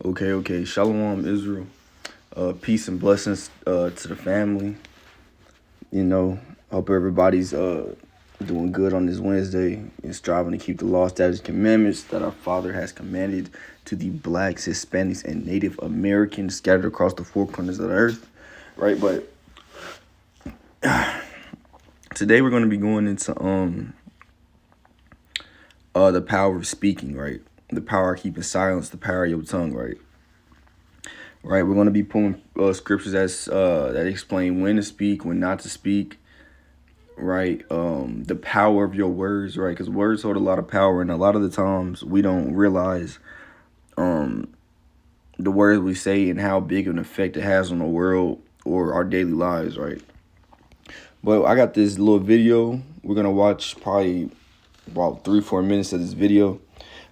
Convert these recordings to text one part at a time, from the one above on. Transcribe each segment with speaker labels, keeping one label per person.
Speaker 1: Okay. Shalom, Israel. Peace and blessings to the family. You know, hope everybody's doing good on this Wednesday and striving to keep the law, statutes, commandments that our Father has commanded to the blacks, Hispanics, and Native Americans scattered across the four corners of the earth. Right, but today we're going to be going into the power of speaking. Right, the power of keeping silence, the power of your tongue. Right, we're going to be pulling scriptures that explain when to speak, when not to speak. Right, the power of your words. Right, because words hold a lot of power, and a lot of the times we don't realize the words we say and how big of an effect it has on the world or our daily lives. Right, but I got this little video. We're gonna watch probably about 3-4 minutes of this video.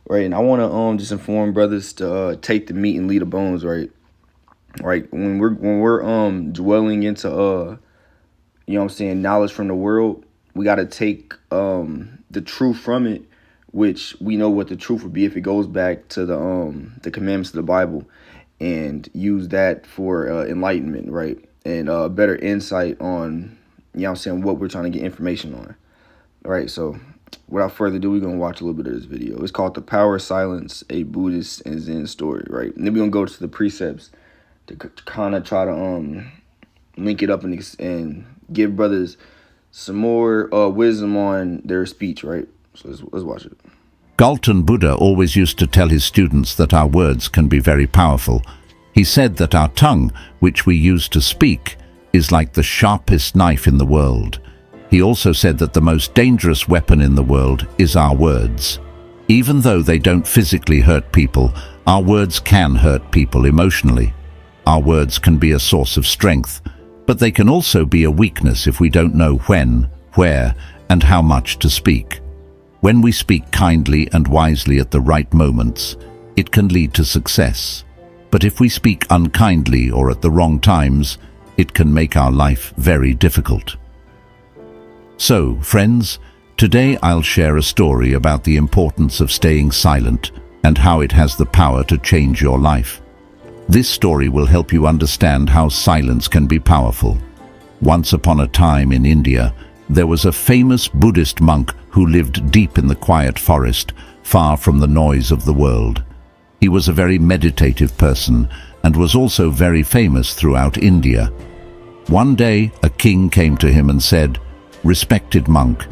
Speaker 1: Right, and I want to just inform brothers to take the meat and leave the bones. Right, when we're dwelling into you know what I'm saying, knowledge from the world, we got to take the truth from it, which we know what the truth would be if it goes back to the commandments of the Bible, and use that for enlightenment, right, and better insight on, you know what I'm saying, what we're trying to get information on. Right, so without further ado, we're gonna watch a little bit of this video. It's called "The Power of Silence: A Buddhist and Zen Story." Right, and then we're gonna go to the precepts to kind of try to link it up and give brothers some more wisdom on their speech. Right, so let's watch it.
Speaker 2: Galton Buddha always used to tell his students that our words can be very powerful. He said that our tongue, which we use to speak, is like the sharpest knife in the world. He also said that the most dangerous weapon in the world is our words. Even though they don't physically hurt people, our words can hurt people emotionally. Our words can be a source of strength, but they can also be a weakness if we don't know when, where, and how much to speak. When we speak kindly and wisely at the right moments, it can lead to success. But if we speak unkindly or at the wrong times, it can make our life very difficult. So, friends, today I'll share a story about the importance of staying silent and how it has the power to change your life. This story will help you understand how silence can be powerful. Once upon a time in India, there was a famous Buddhist monk who lived deep in the quiet forest, far from the noise of the world. He was a very meditative person and was also very famous throughout India. One day, a king came to him and said, "Respected monk,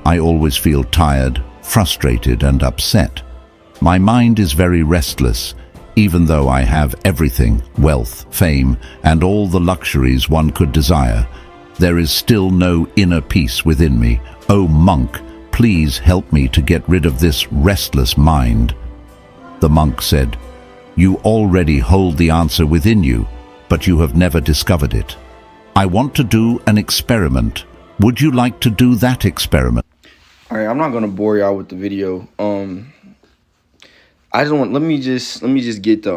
Speaker 2: I always feel tired, frustrated, and upset. My mind is very restless. Even though I have everything, wealth, fame, and all the luxuries one could desire, there is still no inner peace within me. Oh monk, please help me to get rid of this restless mind." The monk said, "You already hold the answer within you, but you have never discovered it. I want to do an experiment. Would you like to do that experiment?"
Speaker 1: All right, I'm not gonna bore y'all with the video. I just want let me just get the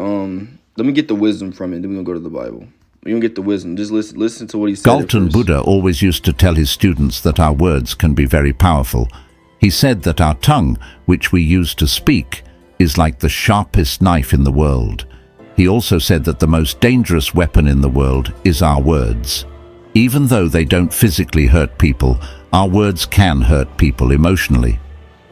Speaker 1: let me get the wisdom from it. Then we're gonna go to the Bible. We're gonna get the wisdom. Just listen to what he said.
Speaker 2: Galton Buddha always used to tell his students that our words can be very powerful. He said that our tongue, which we use to speak, is like the sharpest knife in the world. He also said that the most dangerous weapon in the world is our words. Even though they don't physically hurt people, our words can hurt people emotionally.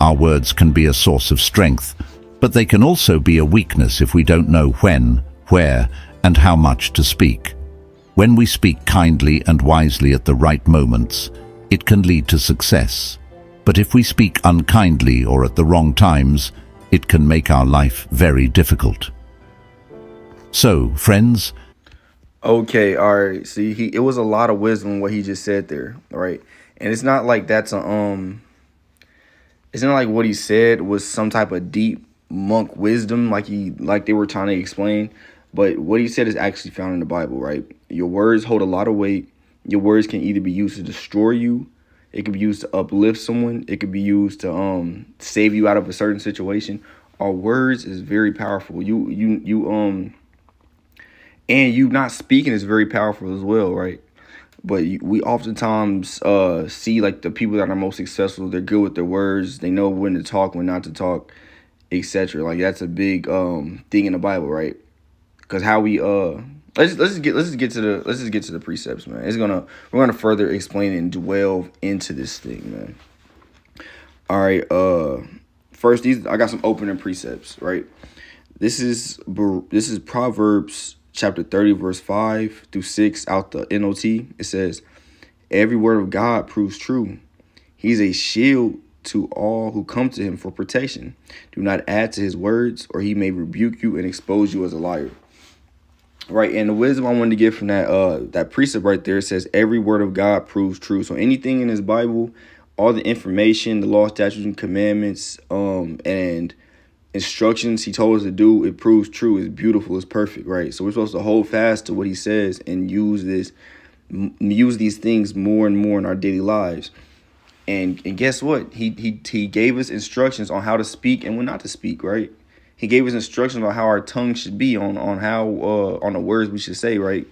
Speaker 2: Our words can be a source of strength, but they can also be a weakness if we don't know when, where, and how much to speak. When we speak kindly and wisely at the right moments, it can lead to success. But if we speak unkindly or at the wrong times, it can make our life very difficult. So, friends,
Speaker 1: Okay, all right. See, it was a lot of wisdom what he just said there, all right? And it's not like it's not like what he said was some type of deep monk wisdom like they were trying to explain, but what he said is actually found in the Bible, right? Your words hold a lot of weight. Your words can either be used to destroy you, it could be used to uplift someone, it could be used to save you out of a certain situation. Our words is very powerful. And you not speaking is very powerful as well, right? But we oftentimes see like the people that are most successful, they're good with their words. They know when to talk, when not to talk, etc. Like that's a big thing in the Bible, right? Because how we let's just get to the precepts, man. We're gonna further explain and delve into this thing, man. All right. First, I got some opening precepts, right? This is Proverbs chapter 30, verse 5-6 out the NOT. It says, "Every word of God proves true. He's a shield to all who come to him for protection. Do not add to his words, or he may rebuke you and expose you as a liar." Right, and the wisdom I wanted to get from that precept right there, it says every word of God proves true. So anything in his Bible, all the information, the law, statutes, and commandments, and instructions he told us to do, it proves true. It's beautiful. It's perfect. Right. So we're supposed to hold fast to what he says and use these things more and more in our daily lives. And guess what? He gave us instructions on how to speak and when not to speak. Right. He gave us instructions on how our tongue should be, on the words we should say. Right.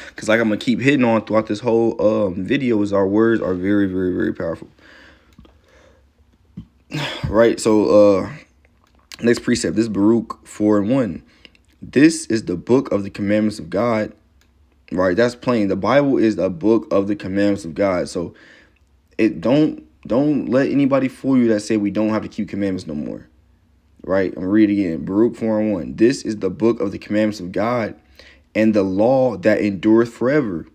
Speaker 1: Because like I'm gonna keep hitting on throughout this whole video, is our words are very, very, very powerful. Right. So next precept, this is Baruch 4:1. This is the book of the commandments of God. Right, that's plain. The Bible is a book of the commandments of God. So don't let anybody fool you that say we don't have to keep commandments no more. Right, I'm gonna read it again. Baruch 4:1. This is the book of the commandments of God, and the law that endureth forever.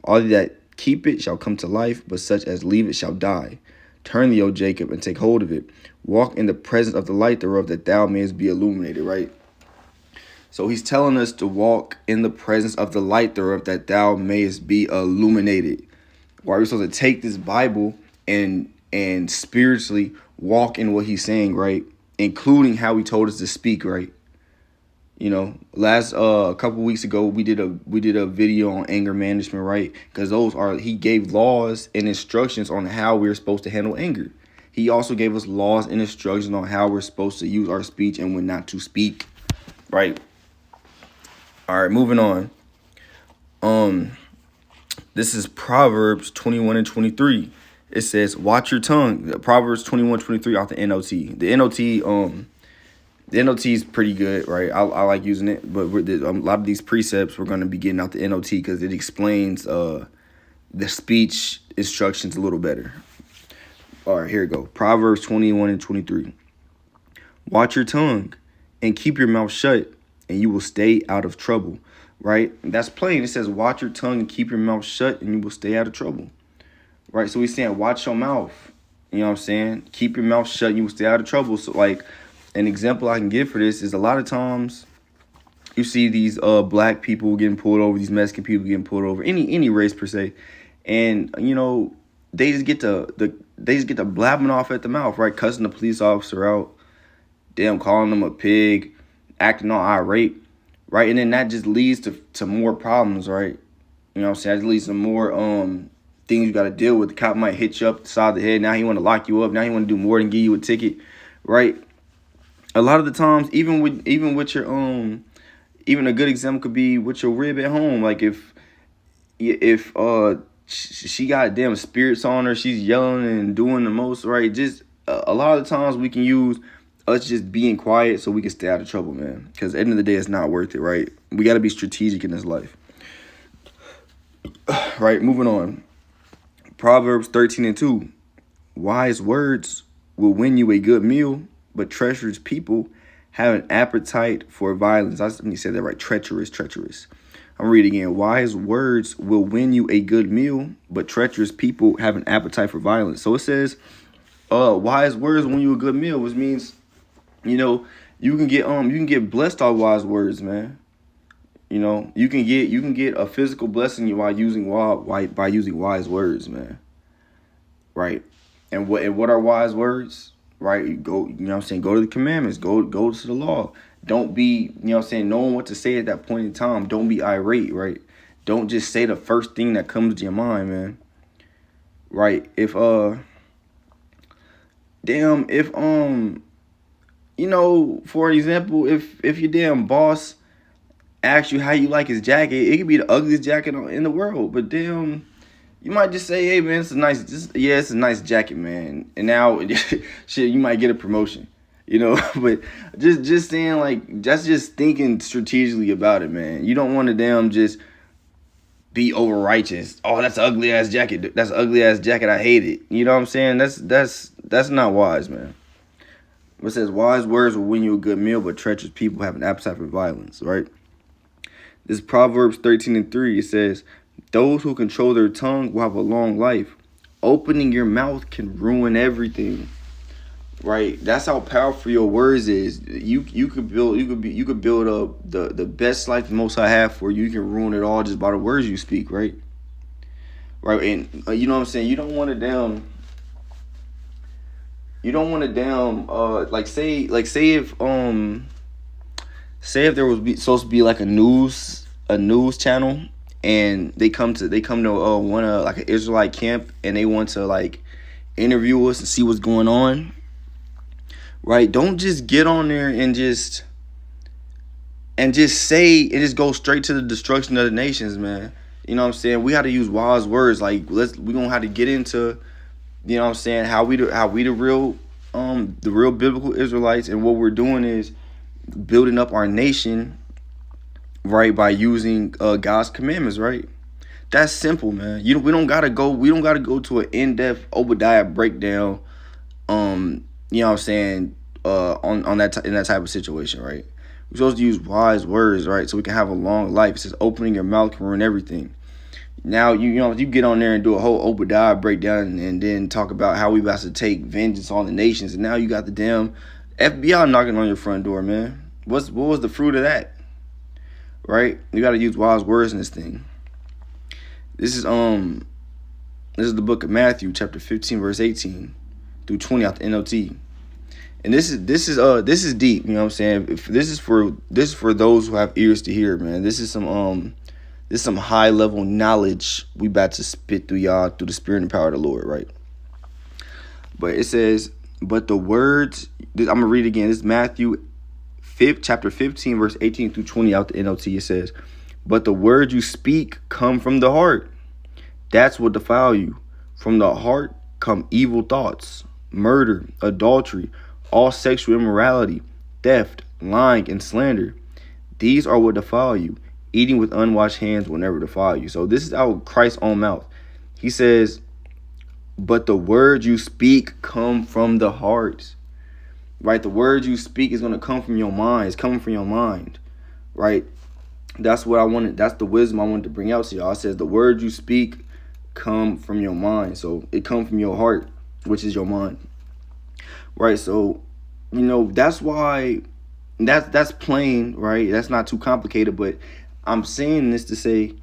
Speaker 1: All that keep it shall come to life, but such as leave it shall die. Turn thee, O Jacob, and take hold of it. Walk in the presence of the light thereof, that thou mayest be illuminated. Right. So he's telling us to walk in the presence of the light thereof, that thou mayest be illuminated. Why we're supposed to take this Bible and spiritually walk in what he's saying, right? Including how he told us to speak, right? You know, last a couple weeks ago we did a video on anger management, right? Because he gave laws and instructions on how we're supposed to handle anger. He also gave us laws and instructions on how we're supposed to use our speech and when not to speak, right? All right, moving on. This is Proverbs 21:23. It says, "Watch your tongue." Proverbs 21:23 off the NOT. The NOT is pretty good, right? I like using it, but a lot of these precepts we're going to be getting out the NOT because it explains the speech instructions a little better. All right, here we go. Proverbs 21:23. "Watch your tongue and keep your mouth shut, and you will stay out of trouble." Right? And that's plain. It says, watch your tongue and keep your mouth shut, and you will stay out of trouble. Right? So he's saying, watch your mouth. You know what I'm saying? Keep your mouth shut, and you will stay out of trouble. So, like, an example I can give for this is a lot of times you see these black people getting pulled over, these Mexican people getting pulled over, any race per se, and you know they just get to blabbing off at the mouth, right? Cussing the police officer out, damn, calling them a pig, acting all irate. Right, and then that just leads to more problems, right? You know what I'm saying? That leads to more things you got to deal with. The cop might hit you up the side of the head. Now he want to lock you up. Now he want to do more than give you a ticket, right? A lot of the times, even with your even a good example could be with your rib at home. Like if she got damn spirits on her, she's yelling and doing the most, right? Just a lot of the times we can use us just being quiet so we can stay out of trouble, man. Because at the end of the day, it's not worth it, right? We got to be strategic in this life. Right, moving on. Proverbs 13:2. Wise words will win you a good meal, but treacherous people have an appetite for violence. Let me say that right. Treacherous. I'm reading again. Wise words will win you a good meal, but treacherous people have an appetite for violence. So it says, wise words win you a good meal, which means, you know, you can get blessed off wise words, man. You know, you can get a physical blessing by using wise words, man. Right. And what are wise words? Right? You know what I'm saying? Go to the commandments, go to the law. Don't be, you know what I'm saying, knowing what to say at that point in time. Don't be irate, right? Don't just say the first thing that comes to your mind, man. Right? If you know, for example, if your damn boss asks you how you like his jacket, it could be the ugliest jacket in the world, but damn, you might just say, "Hey man, it's a nice jacket, man." And now, shit, you might get a promotion. You you know. But just saying, like, that's just thinking strategically about it, man. You don't want to damn just be over righteous. Oh, that's an ugly ass jacket. That's an ugly ass jacket. I hate it. You know what I'm saying? That's not wise, man. It says wise words will win you a good meal, but treacherous people have an appetite for violence, right? This Proverbs 13:3, it says, those who control their tongue will have a long life. Opening your mouth can ruin everything. Right? That's how powerful your words is. You could build up the best life the Most High have for you. You can ruin it all just by the words you speak, right? Right? And you know what I'm saying? You don't want to like say if there was supposed to be like a news channel, and they come to one like an Israelite camp, and they want to like interview us and see what's going on. Right? Don't just get on there and just go straight to the destruction of the nations, man. You know what I'm saying? We got to use wise words. Like we're gonna have to get into, you know what I'm saying, how we the real biblical Israelites, and what we're doing is building up our nation, right, by using God's commandments, right? That's simple, man. We don't gotta go to an in-depth Obadiah breakdown. You know what I'm saying, on that in that type of situation, right? We're supposed to use wise words, right, so we can have a long life. It says opening your mouth can ruin everything. Now you get on there and do a whole Obadiah breakdown, and then talk about how we about to take vengeance on the nations, and now you got the damn FBI knocking on your front door, man. What was the fruit of that? Right? You got to use wise words in this thing. This is the book of Matthew, chapter 15, verse 18 through 20 out the NLT. And this is deep, you know what I'm saying? This is for those who have ears to hear, man. This is some high level knowledge we about to spit through y'all through the spirit and power of the Lord, right? But it says, but the words, I'm gonna read it again. This is Matthew chapter 15, verse 18 through 20 out the NLT. It says, but the words you speak come from the heart. That's what defile you. From the heart come evil thoughts, murder, adultery, all sexual immorality, theft, lying, and slander. These are what defile you. Eating with unwashed hands will never defile you. So this is out of Christ's own mouth. He says, but the words you speak come from the heart. Right? The words you speak is going to come from your mind. It's coming from your mind. Right? That's what I wanted. That's the wisdom I wanted to bring out to y'all. It says the words you speak come from your mind. So it comes from your heart, which is your mind. Right? So, you know, that's why that's plain, right? That's not too complicated, but I'm saying this to say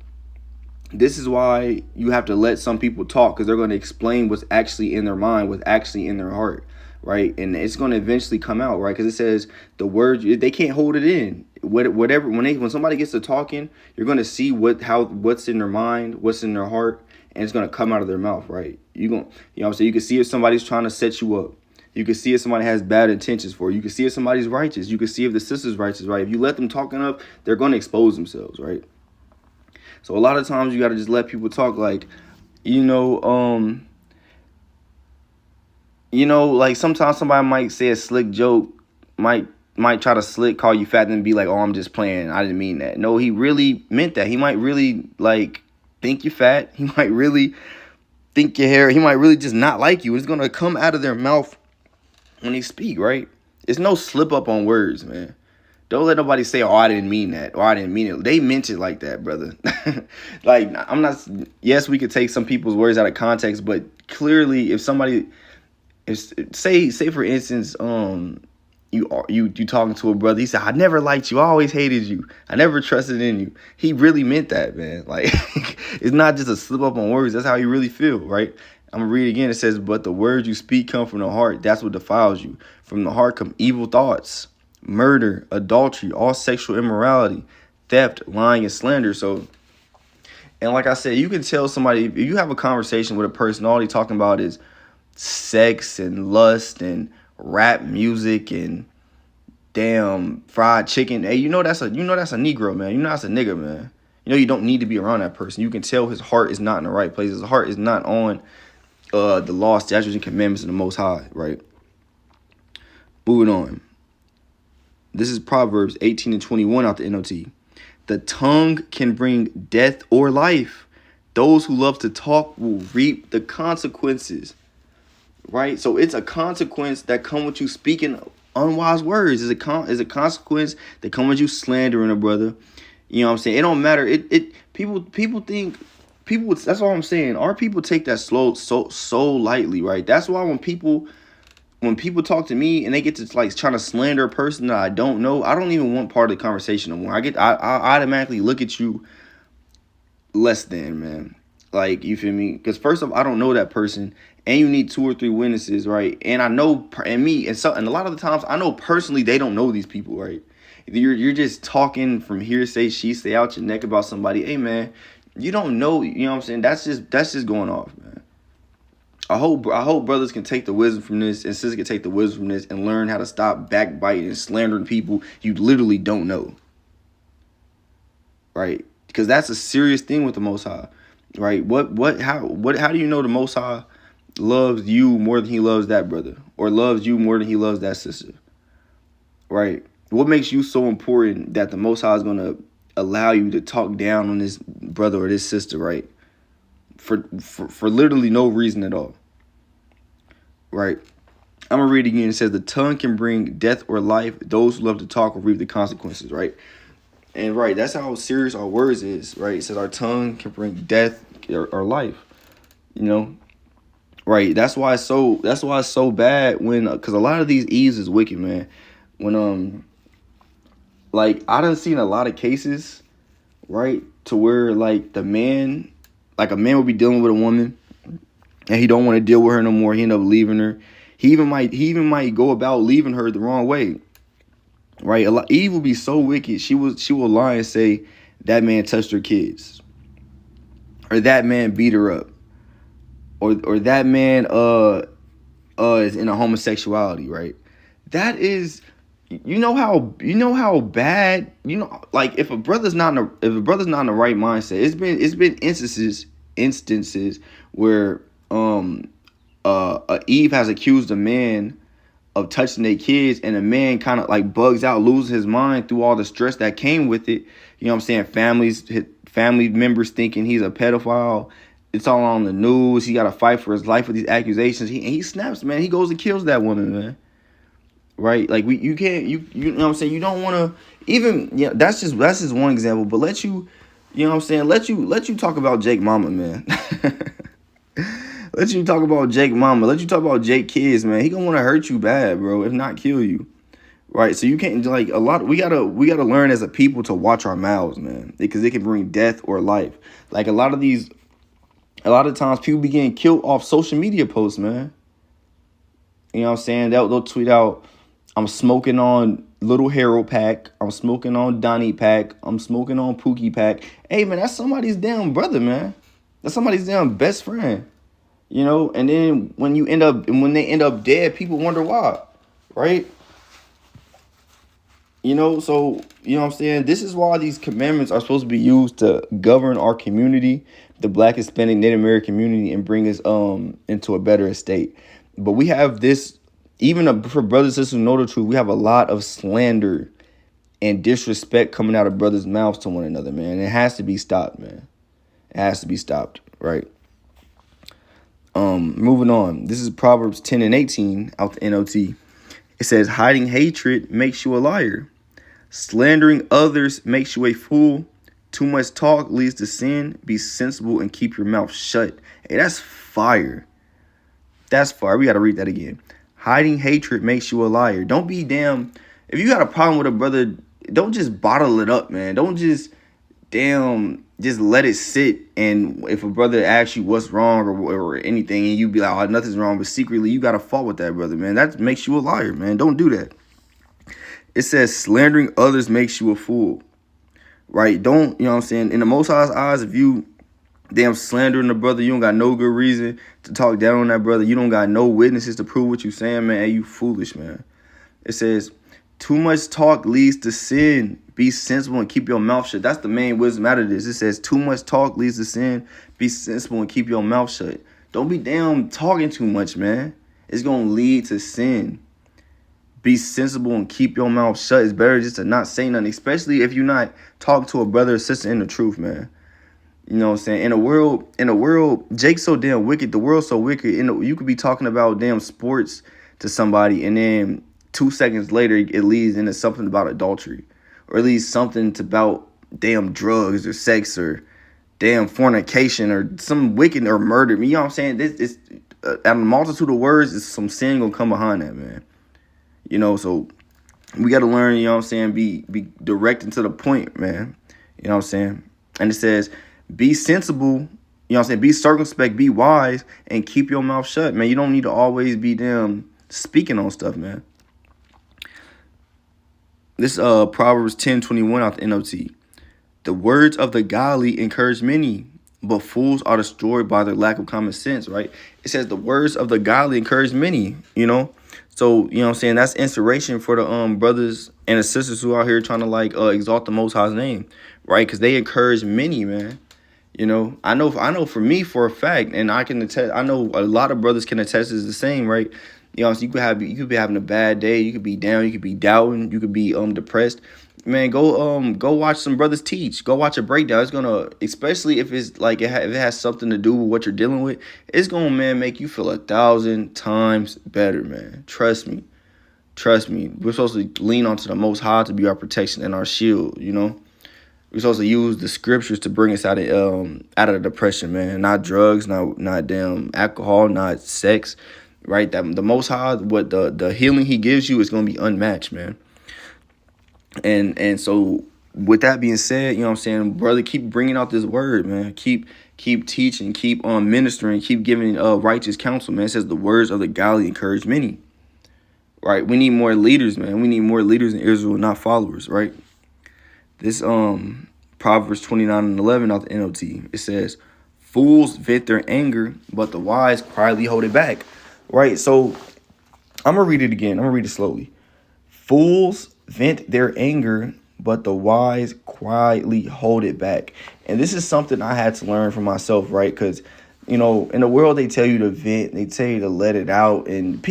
Speaker 1: this is why you have to let some people talk, because they're going to explain what's actually in their mind, what's actually in their heart, right? And it's going to eventually come out, right? Because it says the words, they can't hold it in. Whatever, when somebody gets to talking, you're going to see what's in their mind, what's in their heart, and it's going to come out of their mouth, right? You know what I'm saying? You can see if somebody's trying to set you up. You can see if somebody has bad intentions for you. You can see if somebody's righteous. You can see if the sister's righteous, right? If you let them talking up, they're going to expose themselves, right? So a lot of times you got to just let people talk, like, like sometimes somebody might say a slick joke, might try to call you fat and be like, oh, I'm just playing. I didn't mean that. No, he really meant that. He might really like think you're fat. He might really think your hair. He might really just not like you. It's going to come out of their mouth when they speak, right? It's no slip up on words, man. Don't let nobody say, oh, I didn't mean that, or I didn't mean it. They meant it like that, brother. Like, I'm not, yes, we could take some people's words out of context, but clearly if somebody, say for instance, you talking to a brother, he said, I never liked you, I always hated you, I never trusted in you. He really meant that, man. Like, it's not just a slip up on words. That's how you really feel, right? I'm going to read it again. It says, but the words you speak come from the heart. That's what defiles you. From the heart come evil thoughts, murder, adultery, all sexual immorality, theft, lying, and slander. So, and like I said, you can tell somebody, if you have a conversation with a person, all they talking about is sex and lust and rap music and damn fried chicken. Hey, that's a Negro, man. That's a nigga, man. You don't need to be around that person. You can tell his heart is not in the right place. His heart is not on the law, statutes, and commandments of the Most High, right? Moving on. This is Proverbs 18:21 out the NOT. The tongue can bring death or life. Those who love to talk will reap the consequences. Right? So it's a consequence that come with you speaking unwise words. Is a consequence that come with you slandering a brother. You know what I'm saying? It don't matter. People think people. That's all I'm saying. Our people take that so lightly, right? That's why when people talk to me and they get to like trying to slander a person that I don't know, I don't even want part of the conversation no more. I automatically look at you less than, man. Like, you feel me? Because first off, I don't know that person, and you need 2 or 3 witnesses, right? And I know, and a lot of the times, I know personally they don't know these people, right? You're just talking from hearsay, she say out your neck about somebody. Hey, man, you don't know. You know what I'm saying? That's just going off, man. I hope brothers can take the wisdom from this, and sisters can take the wisdom from this, and learn how to stop backbiting and slandering people you literally don't know, right? Because that's a serious thing with the Most High, right? How do you know the Most High loves you more than he loves that brother, or loves you more than he loves that sister, right? What makes you so important that the Most High is going to allow you to talk down on this brother or this sister, right? For literally no reason at all, right? I'm going to read it again. It says, the tongue can bring death or life. Those who love to talk will reap the consequences, right? And right, that's how serious our words is, right? It says our tongue can bring death or life, you know? Right, that's why it's so bad when, because a lot of these Eves is wicked, man. When, like, I done seen a lot of cases, right, to where, like, a man will be dealing with a woman, and he don't want to deal with her no more. He end up leaving her. He even might go about leaving her the wrong way, right? Eve will be so wicked. She will lie and say that man touched her kids, or that man beat her up, or that man is in a homosexuality, right? That is, you know how bad, like if a brother's not in the right mindset. It's been instances where Eve has accused a man of touching their kids, and a man kind of like bugs out, loses his mind through all the stress that came with it. You know what I'm saying? Family members thinking he's a pedophile. It's all on the news. He got to fight for his life with these accusations. He snaps, man. He goes and kills that woman, man. Right? Like, you can't, you know what I'm saying? You don't want to even, that's just one example, but you know what I'm saying? Let you talk about Jake Mama, man. Let you talk about Jake Mama. Let you talk about Jake kids, man. He gonna want to hurt you bad, bro, if not kill you. Right? So you can't, like, we gotta learn as a people to watch our mouths, man, because it can bring death or life. Like, a lot of times people be getting killed off social media posts, man. You know what I'm saying? They'll tweet out, I'm smoking on Little Harold Pack. I'm smoking on Donnie Pack. I'm smoking on Pookie Pack. Hey, man, that's somebody's damn brother, man. That's somebody's damn best friend. You know, and then when they end up dead, people wonder why, right? You know, so, you know what I'm saying? This is why these commandments are supposed to be used to govern our community, the Black, Hispanic, Native American community, and bring us into a better state. But we have this, even for brothers and sisters who know the truth, we have a lot of slander and disrespect coming out of brothers' mouths to one another, man. And it has to be stopped, man. It has to be stopped, right? Moving on. This is Proverbs 10:18 out the NOT. It says, hiding hatred makes you a liar. Slandering others makes you a fool. Too much talk leads to sin. Be sensible and keep your mouth shut. Hey, that's fire. That's fire. We got to read that again. Hiding hatred makes you a liar. Don't be damn. If you got a problem with a brother, don't just bottle it up, man. Don't just let it sit. And if a brother asks you what's wrong or anything, and you be like, oh, nothing's wrong, but secretly you got to fault with that brother, man. That makes you a liar, man. Don't do that. It says slandering others makes you a fool, right? Don't, you know what I'm saying? In the Most High's eyes, if you damn slandering a brother, you don't got no good reason to talk down on that brother. You don't got no witnesses to prove what you saying, man. Hey, you foolish, man. It says, too much talk leads to sin. Be sensible and keep your mouth shut. That's the main wisdom out of this. It says, too much talk leads to sin. Be sensible and keep your mouth shut. Don't be damn talking too much, man. It's going to lead to sin. Be sensible and keep your mouth shut. It's better just to not say nothing, especially if you're not talking to a brother or sister in the truth, man. You know what I'm saying? In a world, Jake's so damn wicked. The world's so wicked. You could be talking about damn sports to somebody, and then 2 seconds later, it leads into something about adultery, or at least something about damn drugs or sex or damn fornication or some wicked or murder. You know what I'm saying? This out of a multitude of words, is some sin gonna come behind that, man. You know, so we got to learn, you know what I'm saying, be direct and to the point, man. You know what I'm saying? And it says, be sensible, you know what I'm saying, be circumspect, be wise, and keep your mouth shut, man. You don't need to always be damn speaking on stuff, man. This Proverbs 10:21 out the NLT. The words of the godly encourage many, but fools are destroyed by their lack of common sense, right? It says the words of the godly encourage many, you know? So, you know what I'm saying, that's inspiration for the brothers and the sisters who are out here trying to like exalt the Most High's name, right? Because they encourage many, man. You know, I know for me for a fact, and I can attest, I know a lot of brothers can attest is the same, right? You know, so you could be having a bad day, you could be down, you could be doubting, you could be depressed. Man, go watch some brothers teach. Go watch a breakdown. It's gonna, especially if it's like if it has something to do with what you're dealing with, it's gonna, man, make you feel 1,000 times better, man. Trust me. Trust me. We're supposed to lean onto the Most High to be our protection and our shield, you know? We're supposed to use the scriptures to bring us out of the depression, man. Not drugs, not damn alcohol, not sex, right? That the Most High, what the healing He gives you is gonna be unmatched, man. And so with that being said, you know what I'm saying, brother, keep bringing out this word, man. Keep teaching, keep ministering, keep giving righteous counsel, man. It says the words of the godly encourage many, right? We need more leaders, man. We need more leaders in Israel, not followers, right? This Proverbs 29:11 out the NLT, it says, fools vent their anger, but the wise quietly hold it back, right? So I'm gonna read it again. I'm gonna read it slowly. Fools vent their anger, but the wise quietly hold it back. And this is something I had to learn for myself, right? Because, you know, in the world, they tell you to vent, they tell you to let it out. And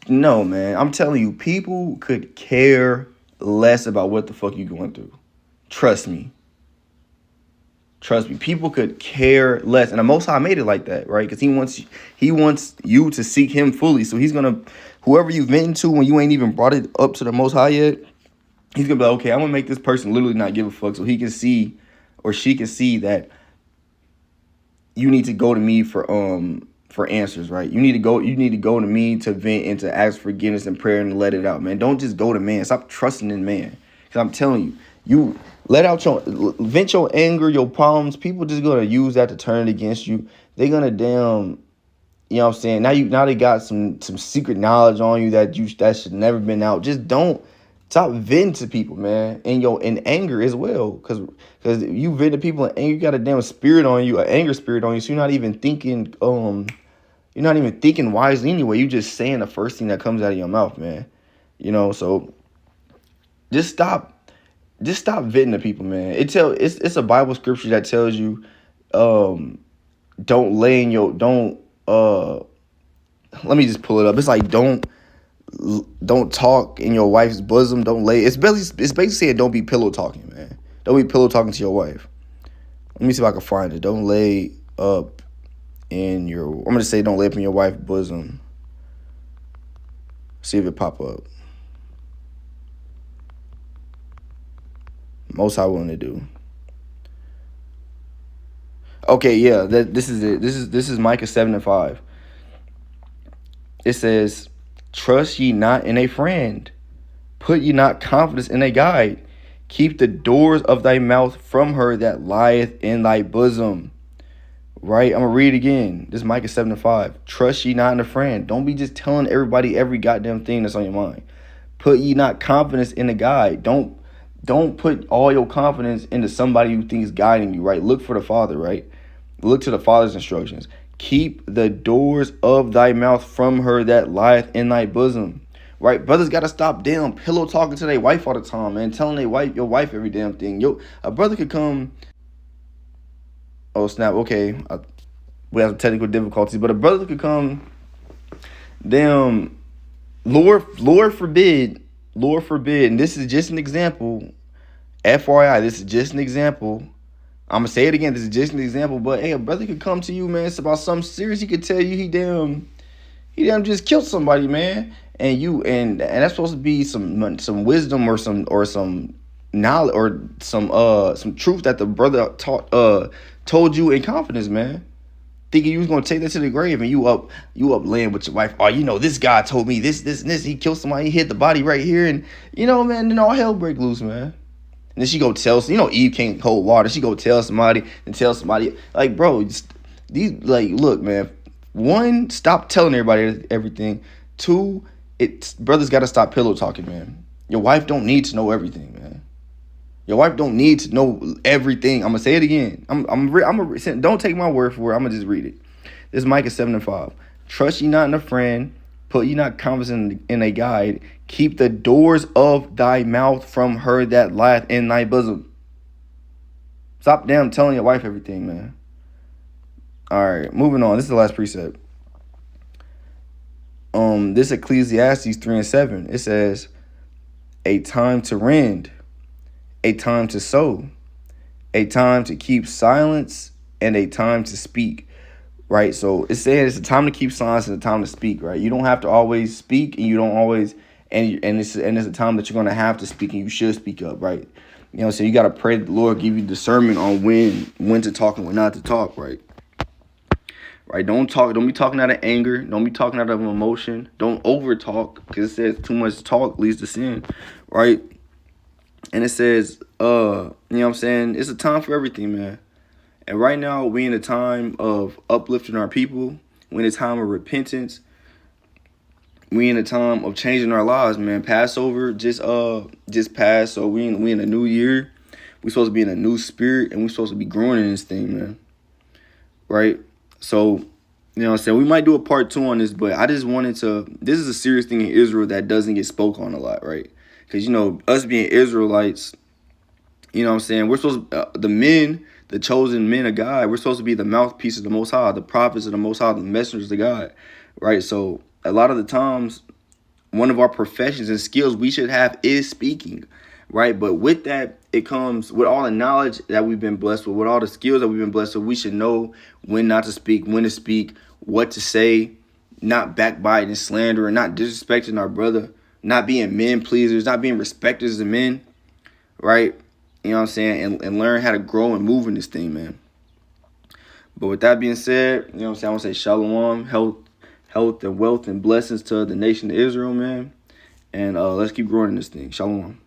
Speaker 1: no, man, I'm telling you, people could care less about what the fuck you going through. Trust me. Trust me, people could care less. And the Most High made it like that, right? Because he wants you to seek Him fully. So He's going to, whoever you've vented to when you ain't even brought it up to the Most High yet, He's going to be like, okay, I'm going to make this person literally not give a fuck so he can see, or she can see that you need to go to me for answers, right? You need to go to me to vent and to ask forgiveness and prayer and let it out, man. Don't just go to man. Stop trusting in man. Because I'm telling you vent your anger, your problems. People just gonna use that to turn it against you. They're gonna damn, you know what I'm saying? Now they got some secret knowledge on you that should never been out. Just don't stop venting to people, man. And in anger as well. Cause you vent to people in anger, you got a damn spirit on you, an anger spirit on you. So you're not even thinking wisely anyway. You just saying the first thing that comes out of your mouth, man. You know, so just stop venting to people, man. It's a Bible scripture that tells you, don't let me just pull it up. It's like don't talk in your wife's bosom. Don't lay. It's basically saying don't be pillow talking, man. Don't be pillow talking to your wife. Let me see if I can find it. Don't lay up in your. I'm gonna say don't lay up in your wife's bosom. See if it pop up. Most High willing to do. Okay, yeah, this is it. This is Micah 7:5. It says, trust ye not in a friend, put ye not confidence in a guide. Keep the doors of thy mouth from her that lieth in thy bosom. Right? I'm gonna read it again. This is Micah 7:5. Trust ye not in a friend. Don't be just telling everybody every goddamn thing that's on your mind. Put ye not confidence in a guide. Don't put all your confidence into somebody you think is guiding you, right? Look for the Father, right? Look to the Father's instructions. Keep the doors of thy mouth from her that lieth in thy bosom, right? Brothers got to stop damn pillow talking to their wife all the time, man. Telling your wife every damn thing. A brother could come. Oh, snap. Okay. We have some technical difficulties, but a brother could come damn Lord forbid, Lord forbid, and this is just an example. FYI, this is just an example. I'm gonna say it again. This is just an example. But hey, a brother could come to you, man. It's about something serious. He could tell you he damn just killed somebody, man. And that's supposed to be some wisdom or some knowledge or some truth that the brother told you in confidence, man. Thinking you was gonna take that to the grave, and you up laying with your wife. Oh, this guy told me this and this. He killed somebody. He hit the body right here, and man. Then all hell break loose, man. And then she go tell, Eve can't hold water. She go tell somebody and tell somebody, like, bro, look, man. One, stop telling everybody everything. Two, brothers got to stop pillow talking, man. Your wife don't need to know everything, man. Your wife don't need to know everything. I'm gonna say it again. Don't take my word for it. I'm gonna just read it. This is Micah 7:5. Trust ye not in a friend, put ye not confidence in a guide. Keep the doors of thy mouth from her that lieth in thy bosom. Stop damn telling your wife everything, man. All right, moving on. This is the last precept. This Ecclesiastes 3:7. It says, a time to rend, a time to sow, a time to keep silence, and a time to speak. Right? So it's saying it's a time to keep silence and a time to speak, right? You don't have to always speak, and you don't always and it's a time that you're gonna have to speak, and you should speak up, right? So you gotta pray that the Lord give you discernment on when to talk and when not to talk, right? Right? Don't be talking out of anger. Don't be talking out of emotion. Don't over talk, because it says too much talk leads to sin, right? And it says, it's a time for everything, man. And right now, we in a time of uplifting our people. We in a time of repentance. We in a time of changing our lives, man. Passover just passed, so we in a new year. We supposed to be in a new spirit, and we supposed to be growing in this thing, man. Right? So, we might do a part 2 on this, but I just wanted to. This is a serious thing in Israel that doesn't get spoke on a lot, right? Because us being Israelites, we're supposed to, the men. The chosen men of God, we're supposed to be the mouthpiece of the Most High, the prophets of the Most High, the messengers of God, right? So a lot of the times, one of our professions and skills we should have is speaking, right? But with that, it comes with all the knowledge that we've been blessed with all the skills that we've been blessed with. We should know when not to speak, when to speak, what to say, not backbiting and slander, and not disrespecting our brother, not being men pleasers, not being respecters of men, right? And learn how to grow and move in this thing, man. But with that being said, I want to say shalom, health and wealth and blessings to the nation of Israel, man. And let's keep growing in this thing. Shalom.